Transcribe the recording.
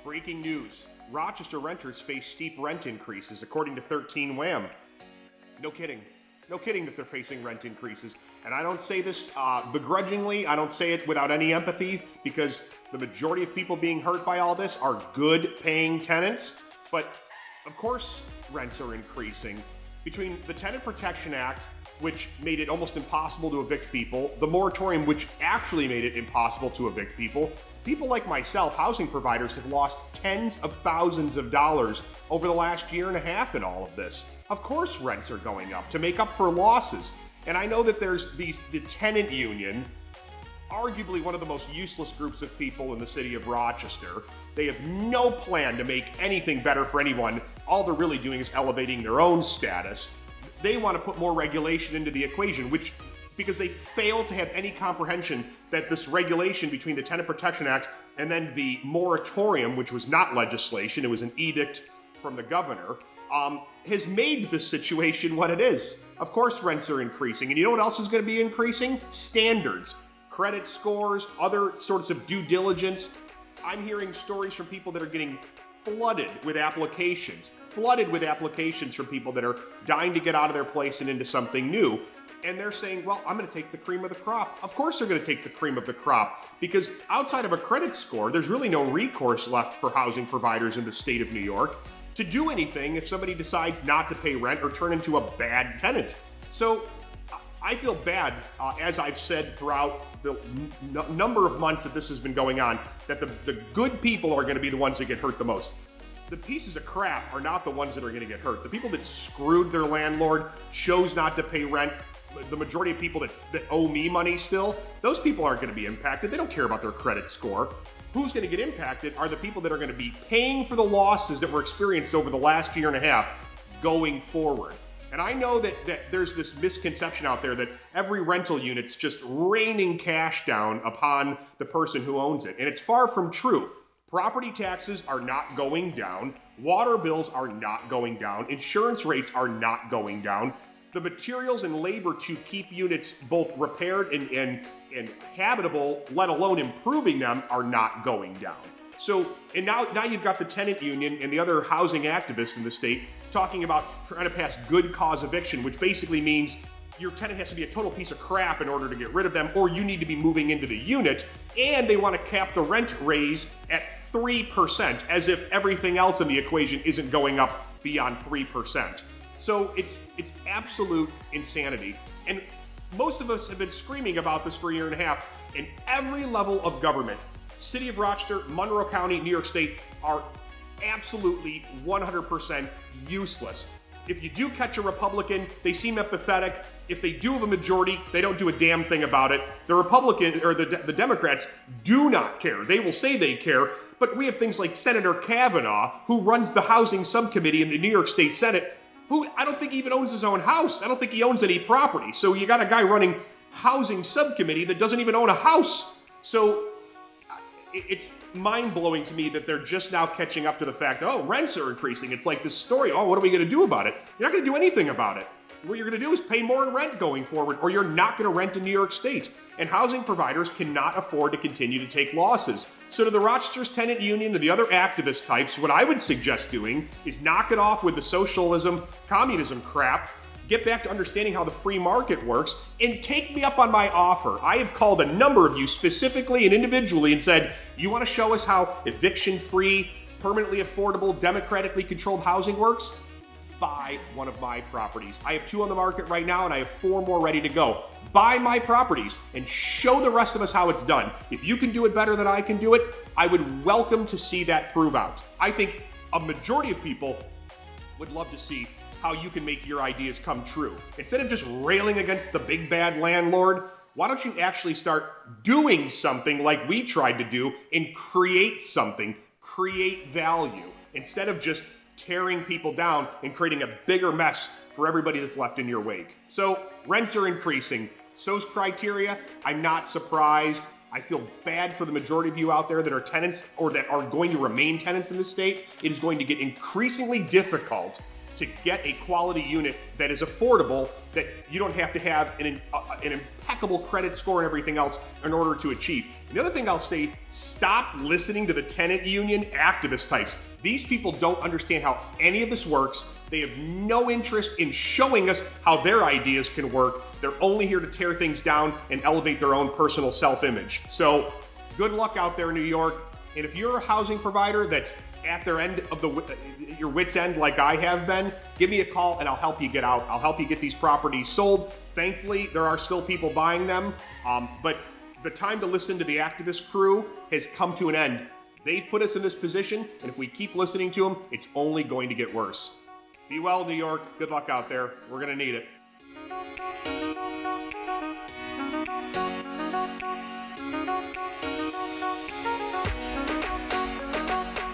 Breaking news. Rochester renters face steep rent increases, according to 13 Wham. No kidding. No kidding that they're facing rent increases. And I don't say this begrudgingly. I don't say it without any empathy, because the majority of people being hurt by all this are good paying tenants. But of course, rents are increasing. Between the Tenant Protection Act, which made it almost impossible to evict people, the moratorium, which actually made it impossible to evict people, people like myself, housing providers, have lost tens of thousands of dollars over the last year and a half in all of this. Of course rents are going up to make up for losses. And I know that there's the tenant union, arguably one of the most useless groups of people in the city of Rochester. They have no plan to make anything better for anyone. All they're really doing is elevating their own status. They want to put more regulation into the equation, because they fail to have any comprehension that this regulation between the Tenant Protection Act and then the moratorium, which was not legislation, it was an edict from the governor, has made this situation what it is. Of course rents are increasing. And you know what else is going to be increasing? Standards, credit scores, other sorts of due diligence. I'm hearing stories from people that are getting flooded with applications from people that are dying to get out of their place and into something new. And they're saying, well, I'm going to take the cream of the crop. Of course they're going to take the cream of the crop, because outside of a credit score, there's really no recourse left for housing providers in the state of New York to do anything if somebody decides not to pay rent or turn into a bad tenant. So I feel bad, as I've said throughout the number of months that this has been going on, that the good people are going to be the ones that get hurt the most. The pieces of crap are not the ones that are going to get hurt. The people that screwed their landlord, chose not to pay rent, the majority of people that owe me money still, those people aren't going to be impacted. They don't care about their credit score. Who's going to get impacted are the people that are going to be paying for the losses that were experienced over the last year and a half going forward. And I know that there's this misconception out there that every rental unit's just raining cash down upon the person who owns it. And it's far from true. Property taxes are not going down. Water bills are not going down. Insurance rates are not going down. The materials and labor to keep units both repaired and habitable, let alone improving them, are not going down. So, and now you've got the tenant union and the other housing activists in the state talking about trying to pass good cause eviction, which basically means your tenant has to be a total piece of crap in order to get rid of them, or you need to be moving into the unit, and they want to cap the rent raise at 3%, as if everything else in the equation isn't going up beyond 3%. So it's absolute insanity. And most of us have been screaming about this for a year and a half, and every level of government, City of Rochester, Monroe County, New York State, are absolutely 100% useless. If you do catch a Republican, they seem empathetic. If they do have a majority, they don't do a damn thing about it. The Republican or the Democrats do not care. They will say they care, but we have things like Senator Kavanaugh, who runs the housing subcommittee in the New York State Senate, who I don't think even owns his own house. I don't think he owns any property. So you got a guy running housing subcommittee that doesn't even own a house. So it's mind-blowing to me that they're just now catching up to the fact that, oh, rents are increasing. It's like this story, oh, what are we going to do about it? You're not going to do anything about it. What you're going to do is pay more in rent going forward, or you're not going to rent in New York State. And housing providers cannot afford to continue to take losses. So to the Rochester's tenant union and the other activist types, what I would suggest doing is knock it off with the socialism, communism crap, get back to understanding how the free market works, and take me up on my offer. I have called a number of you specifically and individually and said, you want to show us how eviction-free, permanently affordable, democratically controlled housing works? Buy one of my properties. I have 2 on the market right now, and I have 4 more ready to go. Buy my properties and show the rest of us how it's done. If you can do it better than I can do it, I would welcome to see that prove out. I think a majority of people would love to see how you can make your ideas come true. Instead of just railing against the big bad landlord, why don't you actually start doing something like we tried to do and create something, create value, instead of just tearing people down and creating a bigger mess for everybody that's left in your wake. So rents are increasing. So's criteria. I'm not surprised. I feel bad for the majority of you out there that are tenants or that are going to remain tenants in the state. It is going to get increasingly difficult to get a quality unit that is affordable, that you don't have to have an impeccable credit score and everything else in order to achieve. And the other thing I'll say, stop listening to the tenant union activist types. These people don't understand how any of this works. They have no interest in showing us how their ideas can work. They're only here to tear things down and elevate their own personal self-image. So good luck out there in New York. And if you're a housing provider that's at their end of your wit's end like I have been, give me a call and I'll help you get out. I'll help you get these properties sold. Thankfully, there are still people buying them, but the time to listen to the activist crew has come to an end. They've put us in this position, and if we keep listening to them, it's only going to get worse. Be well, New York. Good luck out there. We're going to need it.